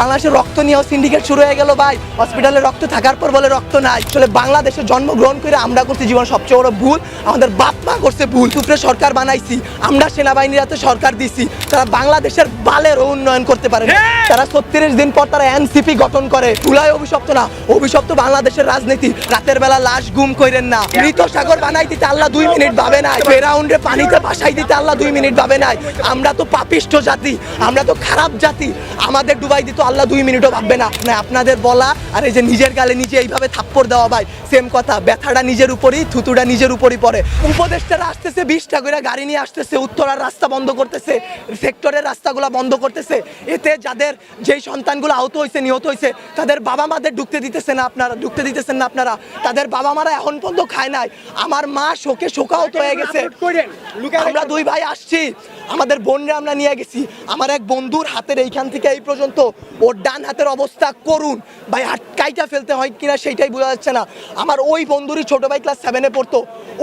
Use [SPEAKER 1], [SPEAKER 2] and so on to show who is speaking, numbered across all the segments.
[SPEAKER 1] বাংলাদেশের রক্ত নিয়েও সিন্ডিকেট শুরু হয়ে গেল ভাই। হসপিটালে রক্ত থাকার পর বলে রক্ত নাই। আসলে বাংলাদেশে জন্মগ্রহণ করে আমরা করছি জীবন সবচেয়ে বড় ভুল, আমাদের বাপ মা করছে ভুল। সুপ্রে সরকার বানাইছি আমরা, সেনাবাহিনীর হাতে সরকার দিছি, তারা বাংলাদেশের বালেরও উন্নয়ন করতে পারে না। তারা 36 দিন পর তারা এনসিপি গঠন করে। চুলাই অভিশপ্ত না, অভিশপ্ত বাংলাদেশের রাজনীতি। রাতের বেলা লাশ গুম কইরেন না। মৃত সাগর বানাই দিতে আল্লাহ 2 মিনিট ভাবে নাই। ফেরাউন্ডে পানিতে ভাসাই দিতে আল্লাহ 2 মিনিট ভাবে নাই। আমরা তো পাপিষ্ঠ জাতি, আমরা তো খারাপ জাতি, আমাদের ডুবাই দিত আল্লাহ 2 মিনিটও ভাববে না। আপনাদের বলা আর এই যে নিজের গালে নিজে এইভাবে থাপ্পড় দেওয়া ভাই সেম কথা। ব্যথাটা নিজের উপরই, থুতুটা নিজের উপরই পড়ে। উপদেষ্টারা আসতেছে 20টা করে গাড়ি নিয়ে আসতেছে, উত্তরার রাস্তা বন্ধ করতেছে, সেক্টরের রাস্তাগুলো বন্ধ করতেছে। এতে যাদের যেই সন্তানগুলো আহত হয়েছে, নিহত হয়েছে, তাদের বাবা মাদের ঢুকতে দিতেছেন না আপনারা। তাদের বাবা মারা এখন পর্যন্ত খায় নাই। আমার মা শোকে শোকাহত হয়ে গেছে। আমরা 2 ভাই আসছি, আমাদের বোনরা আমরা নিয়ে গেছি। আমার এক বন্ধুর হাতের এইখান থেকে এই পর্যন্ত ওর ডান হাতের অবস্থা করুন ভাই, হাত কাইটা ফেলতে হয় কিনা সেইটাই বোঝা যাচ্ছে না। আমার ওই বন্ধুরই ছোট ভাই ক্লাস 7-এ পড়তো,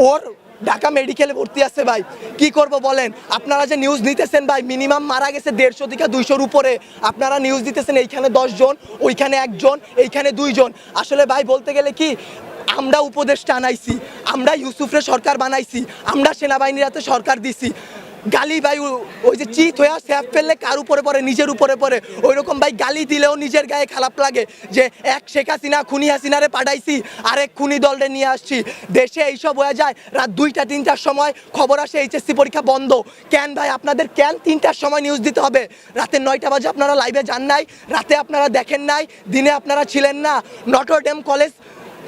[SPEAKER 1] ওর ঢাকা মেডিকেলে ভর্তি আছে ভাই। কি করব বলেন? আপনারা যে নিউজ নিতেছেন ভাই, মিনিমাম মারা গেছে 150 থেকে 200-র উপরে। আপনারা নিউজ দিতেছেন এইখানে 10 জন, ওইখানে 1 জন, এইখানে 2 জন। আসলে ভাই বলতে গেলে কি, আমরা উপদেষ্টা আনাইছি, আমরা ইউসুফরে সরকার বানাইছি, আমরা সেনাবাহিনীর হাতে সরকার দিছি। গালি ভাই ওই যে চিত হয়ে স্যাপ ফেললে কার উপরে পড়ে? নিজের উপরে পড়ে। ওই রকম ভাই গালি দিলেও নিজের গায়ে খারাপ লাগে যে এক শেখ হাসিনা খুনি হাসিনারে পাঠাইছি, আরেক খুনি দলরে নিয়ে আসছি। দেশে এইসব হয়ে যায় রাত 2টা-3টার সময় খবর আসে এইচএসসি পরীক্ষা বন্ধ। কেন ভাই আপনাদের কেন 3টার সময় নিউজ দিতে হবে? রাতে 9টা বাজে আপনারা লাইভে যান নাই, রাতে আপনারা দেখেন নাই, দিনে আপনারা ছিলেন না। নটর ডেম কলেজ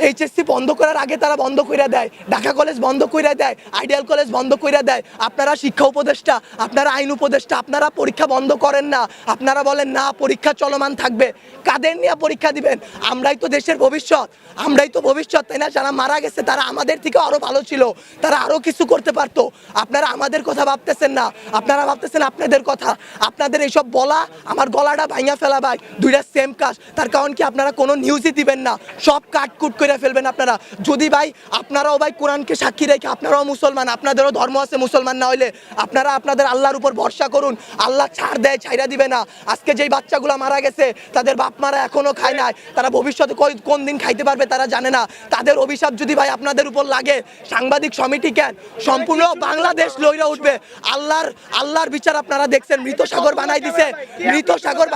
[SPEAKER 1] এইচএসসি বন্ধ করার আগে তারা বন্ধ করে দেয়, ঢাকা কলেজ বন্ধ করে দেয়, আইডিয়াল কলেজ বন্ধ করে দেয়। আপনারা শিক্ষা উপদেষ্টা, আপনারা আইন উপদেষ্টা, আপনারা পরীক্ষা বন্ধ করেন না। আপনারা বলেন না পরীক্ষা চলমান থাকবে। কাদের নিয়ে পরীক্ষা দিবেন? আমরাই তো দেশের ভবিষ্যৎ, আমরাই তো ভবিষ্যৎ, তাই না? যারা মারা গেছে তারা আমাদের থেকে আরো ভালো ছিল, তারা আরো কিছু করতে পারতো। আপনারা আমাদের কথা ভাবতেছেন না, আপনারা ভাবতেছেন আপনাদের কথা। আপনাদের এইসব বলা আমার গলাটা ভাঙা ফেলা ভাই, 2টা সেম কাজ। তার কারণ কি, আপনারা কোনো নিউজই দিবেন না, সব কাটকুট করে ফেলবেন আপনারা। যদি ভাই আপনারাও ভাই কোরআনকে সাক্ষী রেখে, আপনারাও মুসলমান, আপনাদেরও ধর্ম আছে, মুসলমান না হইলে আপনারা আপনাদের আল্লাহর উপর ভরসা করুন। আল্লাহ ছাড় দেয়, ছাইরা দিবে না। আজকে যেই বাচ্চাগুলো মারা গেছে তাদের বাপ মারা এখনো খায় নাই, তারা ভবিষ্যতে কোন দিন খাইতে পারবে তারা জানে না। তাদের অভিশাপ যদি ভাই আপনাদের উপর লাগে, সাংবাদিক সমিতি কেন, সম্পূর্ণ বাংলাদেশ লইরা উঠবে। আল্লাহর বিচার আপনারা দেখছেন। মৃত সাগর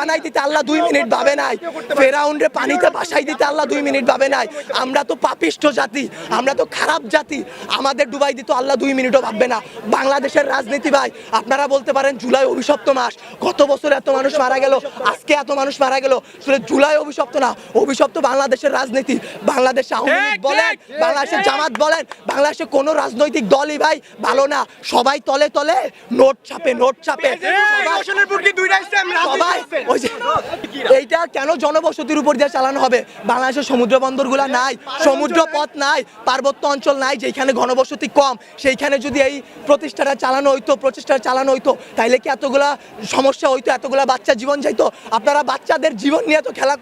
[SPEAKER 1] বানাই দিতে আল্লাহ 2 মিনিট ভাবে নাই। ফেরাউন্ডে পানিতে ভাসাই দিতে আল্লাহ 2 মিনিট ভাবে নাই। আমরা তো পাপিষ্ঠ জাতি, আমরা তো খারাপ জাতি, আমাদের ডুবাই দিত আল্লাহ 2 মিনিটও ভাববে না। বাংলাদেশের রাজনীতি ভাই, আপনারা বলতে পারেন জুলাই অভিশপ্ত মাস, গত বছর এত মানুষ মারা গেল, আজকে এত মানুষ মারা গেল। আসলে জুলাই অভিশপ্ত না, অভিশপ্ত বাংলাদেশের রাজনীতি। বাংলাদেশ আওয়ামী লীগ বলেন, বাংলাদেশের জামাত বলেন, বাংলাদেশে কোনো রাজনৈতিক দলই ভাই ভালো না। সবাই তলে তলে নোট ছাপে। সবাই ওই যে এইটা কেন জনবসতির উপর দিয়ে চালানো হবে? বাংলাদেশের সমুদ্র বন্দরগুলা নাই, সমুদ্র পথ নাই, পার্বত্য অঞ্চল নাই, যেখানে ঘনবসতি কম, সেইখানে যদি এই প্রচেষ্টাটা চালানো হইতো তাইলে কি এতগুলা সমস্যা হইতো? এতগুলা বাচ্চা জীবন যাইতো? আপনারা বাচ্চাদের জীবন নিয়ে তো খেলা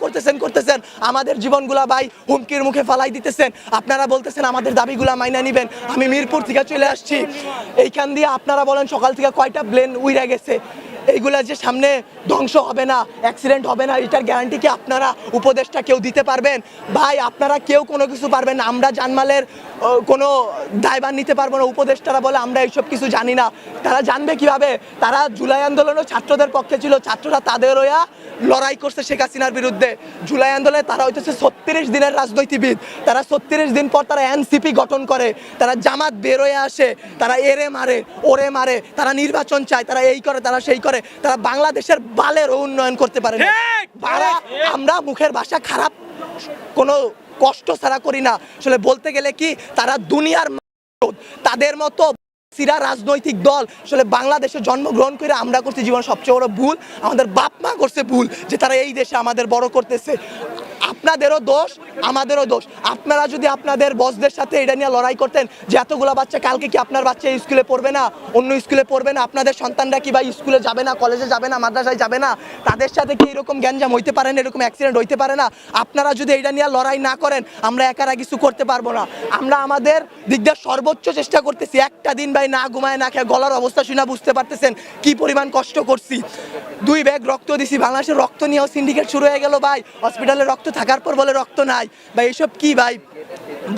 [SPEAKER 1] করতেছেন, আমাদের জীবনগুলা ভাই হুমকির মুখে ফালাই দিতেছেন। আপনারা বলতেছেন আমাদের দাবিগুলা মাইনা নিবেন। আমি মিরপুর থেকে চলে আসছি, এইখান দিয়ে আপনারা বলেন সকাল থেকে কয়টা প্লেন উইরা গেছে। এইগুলা যে সামনে ধ্বংস হবে না, অ্যাক্সিডেন্ট হবে না, এটার গ্যারান্টি কি আপনারা উপদেষ্টা কেউ দিতে পারবেন? ভাই আপনারা কেউ কোনো কিছু পারবেন না। আমরা জানমালের কোনো দায়ভার নিতে পারবো না। উপদেষ্টারা বলে আমরা এইসব কিছু জানি না। তারা জানবে কিভাবে? তারা জুলাই আন্দোলনও ছাত্রদের পক্ষে ছিল, ছাত্ররা তাদের হইয়া লড়াই করছে শেখ হাসিনার বিরুদ্ধে। জুলাই আন্দোলনে তারা হইতেছে 36 দিনের রাজনীতিবিদ। তারা 36 দিন পর তারা এনসিপি গঠন করে, তারা জামাত বের হয়ে আসে, তারা এরে মারে, ওরে মারে, তারা নির্বাচন চায়, তারা এই করে, তারা সেই করে, তারা বাংলাদেশের বালেরও উন্নয়ন করতে পারে না। আমরা মুখের ভাষা খারাপ কোনো কষ্ট ছাড়া করি না। আসলে বলতে গেলে কি, তারা দুনিয়ার তাদের মতো সিরা রাজনৈতিক দল আসলে বাংলাদেশে জন্মগ্রহণ করে আমরা করছি জীবন সবচেয়ে বড় ভুল, আমাদের বাপ মা করছে ভুল যে তারা এই দেশে আমাদের বড় করতেছে। আপনাদেরও দোষ আমাদেরও দোষ। আপনারা যদি আপনাদের বসদের সাথে এটা নিয়ে লড়াই করতেন যে এতগুলা বাচ্চা কালকে কি আপনার বাচ্চা স্কুলে পড়বে না, অন্য স্কুলে পড়বে না, আপনাদের সন্তানরা কি ভাই স্কুলে যাবে না, কলেজে যাবে না, মাদ্রাসায় যাবে না, তাদের সাথে কি এরকম গ্যাঞ্জাম হইতে পারে না, এরকম অ্যাক্সিডেন্ট হইতে পারে না? আপনারা যদি এটা নিয়ে লড়াই না করেন আমরা একারা কিছু করতে পারবো না। আমরা আমাদের দিক দিয়ে সর্বোচ্চ চেষ্টা করতেছি। একটা দিন ভাই না ঘুমায় না খেয়ে গলার অবস্থা শুনে বুঝতে পারতেছেন কি পরিমাণ কষ্ট করছি। 2 ব্যাগ রক্ত দিছি। বাংলাদেশের রক্ত নিয়েও সিন্ডিকেট শুরু হয়ে গেল ভাই। হসপিটালে রক্ত থাকার পর বলে রক্ত নাই ভাই। এসব কি ভাই?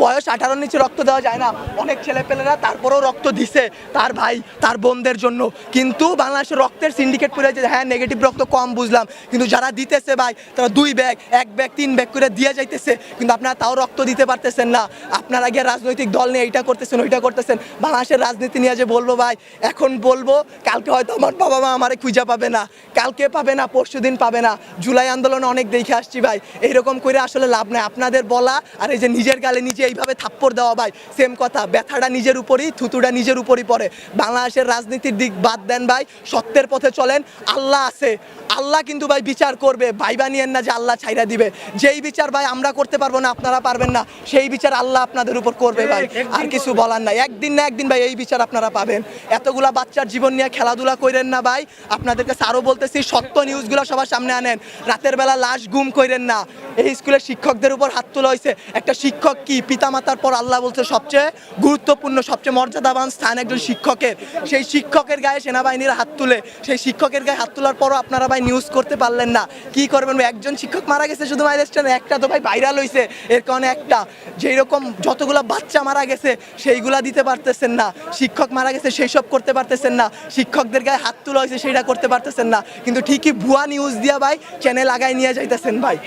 [SPEAKER 1] বয়স 18 নিচে রক্ত দেওয়া যায় না। অনেক ছেলেপেলেরা তারপরেও রক্ত দিছে তার ভাই তার বোনদের জন্য। কিন্তু বাংলাদেশের রক্তের সিন্ডিকেট করে যে হ্যাঁ নেগেটিভ রক্ত কম বুঝলাম, কিন্তু যারা দিতেছে ভাই তারা 2 ব্যাগ 1 ব্যাগ 3 ব্যাগ করে দিয়ে যাইতেছে, কিন্তু আপনারা তাও রক্ত দিতে পারতেছেন না। আপনারা গিয়ে রাজনৈতিক দল নিয়ে এইটা করতেছেন ওইটা করতেছেন। বাংলাদেশের রাজনীতি নিয়ে যে বলবো ভাই, এখন বলবো কালকে হয়তো আমার বাবা মা আমারে খুঁজে পাবে না, কালকে পাবে না, পরশুদিন পাবে না। জুলাই আন্দোলনে অনেক দেখে আসছি ভাই, এইরকম করে আসলে লাভ নাই। আপনাদের বলা আর এই যে নিজের গালে নিজে এইভাবে থাপ্পড় দেওয়া ভাই সেম কথা। ব্যথাটা নিজের উপরই, থুতুটা নিজের উপরই পড়ে। বাংলাদেশের রাজনীতির দিক বাদ দেন ভাই, সত্যের পথে চলেন। আল্লাহ আছে, আল্লাহ কিন্তু ভাই বিচার করবে। ভাইবা নিয়েন না যে আল্লাহ ছাইরা দিবে। যেই বিচার ভাই আমরা করতে পারবো না, আপনারা পারবেন না, সেই বিচার আল্লাহ আপনাদের উপর করবে ভাই। আর কিছু বলার নাই। একদিন না একদিন ভাই এই বিচার আপনারা পাবেন। এতগুলা বাচ্চার জীবন নিয়ে খেলাধুলা করেন না ভাই। আপনাদের কাছে আরো বলতেছি, সত্য নিউজগুলো সবার সামনে আনেন। রাতের বেলা লাশ গুম করেন না। এই স্কুলের শিক্ষকদের উপর হাত তোলা হয়েছে। একটা শিক্ষক কি পিতামাতার পর আল্লাহ বলছে সবচেয়ে গুরুত্বপূর্ণ, সবচেয়ে মর্যাদাবান স্থান একজন শিক্ষকের। সেই শিক্ষকের গায়ে সেনাবাহিনীর হাত তুলে, সেই শিক্ষকের গায়ে হাত তোলার পরও আপনারা ভাই নিউজ করতে পারলেন না। কি করবেন? একজন শিক্ষক মারা গেছে শুধু মাইলস্টোনে, একটা তো ভাই ভাইরাল হয়েছে এর কারণে একটা। যেই রকম যতগুলা বাচ্চা মারা গেছে সেইগুলা দিতে পারতেছেন না। শিক্ষক মারা গেছে সেই সব করতে পারতেছেন না। শিক্ষকদের গায়ে হাত তোলা হয়েছে সেইটা করতে পারতেছেন না। কিন্তু ঠিকই ভুয়া নিউজ দিয়া ভাই চ্যানেল আগায় নিয়ে যাইতেছেন ভাই।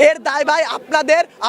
[SPEAKER 1] এর দায় ভাই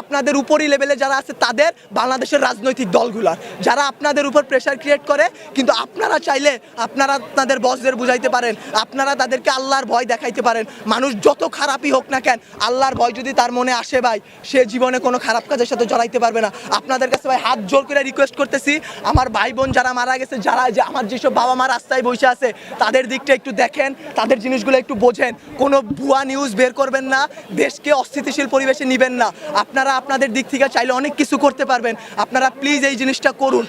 [SPEAKER 1] আপনাদের উপরই লেভেলে যারা আছে তাদের, বাংলাদেশের রাজনৈতিক দলগুলার, যারা আপনাদের উপর প্রেসার ক্রিয়েট করে। কিন্তু আপনারা চাইলে আপনারা আপনাদের বসদের বুঝাইতে পারেন, আপনারা তাদেরকে আল্লাহর ভয় দেখাইতে পারেন। মানুষ যত খারাপই হোক না কেন, আল্লাহর ভয় যদি তার মনে আসে ভাই, সে জীবনে কোনো খারাপ কাজের সাথে জড়াইতে পারবে না। আপনাদের কাছে ভাই হাত জোর করে রিকোয়েস্ট করতেছি, আমার ভাই বোন যারা মারা গেছে, যারা যে আমার যেসব বাবা মা রাস্তায় বসে আছে, তাদের দিকটা একটু দেখেন, তাদের জিনিসগুলো একটু বোঝেন। কোনো ভুয়া নিউজ বের করবেন না, দেশকে অস্থিতিশীল পরিবেশে নিবেন না। আপনারা আপনাদের দিক থেকে চাইলে অনেক কিছু করতে পারবেন। আপনারা প্লিজ এই জিনিসটা করুন,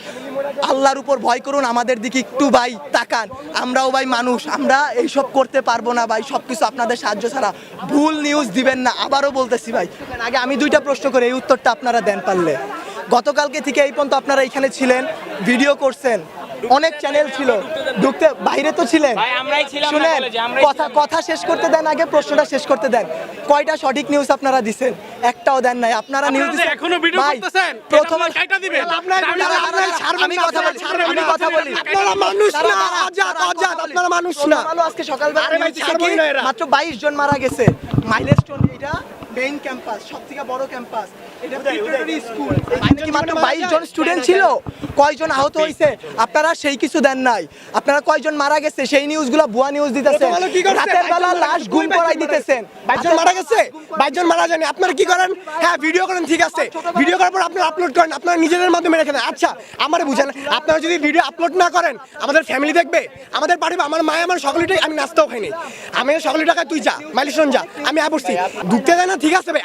[SPEAKER 1] আল্লাহর উপর ভয় করুন, আমাদের দিকে একটু ভাই তাকান। আমরাও ভাই মানুষ, আমরা এইসব করতে পারবো না ভাই, সব কিছু আপনাদের সাহায্য ছাড়া। ভুল নিউজ দিবেন না, আবারও বলতেছি ভাই। আগে আমি 2টা প্রশ্ন করে এই উত্তরটা আপনারা দেন পারলে। গতকালকে থেকে এই পর্যন্ত আপনারা এখানে ছিলেন, ভিডিও করছেন, অনেক চ্যানেল ছিল, ঢুকতে বাইরে তো ছিলেন। শুনেন, কথা শেষ করতে দেন, আগে প্রশ্নটা শেষ করতে দেন। কয়টা সঠিক নিউজ আপনারা দিছেন? একটাও দেন নাই। আপনারা নিউজ দিচ্ছেন
[SPEAKER 2] এখনো ভিডিও করতেছেন,
[SPEAKER 1] প্রথমে
[SPEAKER 2] কাইটা দিবেন।
[SPEAKER 1] আমি কথা বলি,
[SPEAKER 3] আপনারা মানুষ না, আজাদ, আপনারা মানুষ না।
[SPEAKER 1] আজকে সকালবেলা মাত্র 22 জন মারা গেছে। মাইলস্টোন, এটা মেইন ক্যাম্পাস, সবথেকে বড় ক্যাম্পাস। এটা প্রিপারেটরি স্কুল। এখানে কি মাত্র 22 জন স্টুডেন্ট ছিল? কয়জন আহত হয়েছে? আপনারা সেই কিছু দেন নাই। আপনারা কয়জন মারা গেছে সেই নিউজগুলো ভুয়া নিউজ দিতেছেন। রাতের বেলা লাশ গুম করাই দিতেছেন।
[SPEAKER 3] 22 জন মারা গেছে, 22 জন মারা যায়নি। আপনারা কি করেন? হ্যাঁ, ভিডিও করেন, ঠিক আছে, ভিডিও করার পর আপনারা আপলোড করেন, আপনারা নিজেদের মাধ্যমে রেখে দেন। আচ্ছা, আমারে বুঝেন, আপনারা যদি ভিডিও আপলোড না করেন আমাদের ফ্যামিলি দেখবে, আমাদের বাড়ি, আমার মায়ের, আমার সকলেটাই, আমি নাস্তাও খাইনি, আমি সকলের টাকায় তুই যা মাইলস্টোন যা, আমি বসছি, ঢুকতে দেয় না, ঠিক আছে ভাই।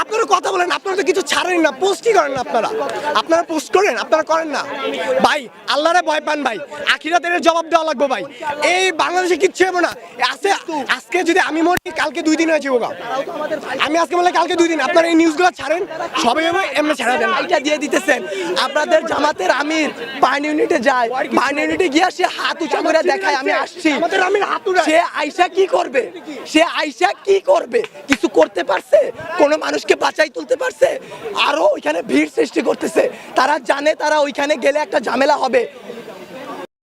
[SPEAKER 3] আপনারা কথা বলেন, আপনারা তো কিছু ছাড়েন না, পোস্টই করেন না। আপনারা পোস্ট করেন, আপনারা করেন না ভাই। আল্লাহরে ভয় পান ভাই, আখিরাতের জবাব দেওয়া লাগবে ভাই। এই বাংলাদেশে কিচ্ছু হবে না। আজকে যদি আমি মরি, কালকে 2 দিন হয়েছে ওগা, আমি আজকে বলে কালকে 2 দিন। আপনারা এই নিউজগুলো ছাড়েন, সবাই এমনি ছাড়া দেন।
[SPEAKER 1] এটা দিয়ে দিতেছেন। আপনাদের জামাতের আমির বার্ন ইউনিটে যায়, বার্ন ইউনিটে গিয়ে সে হাত উঁচা করে দেখায় আমি আসছি।
[SPEAKER 3] আমাদের আমির হাত উঠায়।
[SPEAKER 1] সে আইসা কি করবে? সে আইসা কি করবে? কিছু করতে পারছে? কোন মানুষকে বাঁচাই তুলতে পারছে? আরো ওইখানে ভিড় সৃষ্টি করতেছে। তারা জানে তারা ওইখানে গেলে একটা ঝামেলা হবে।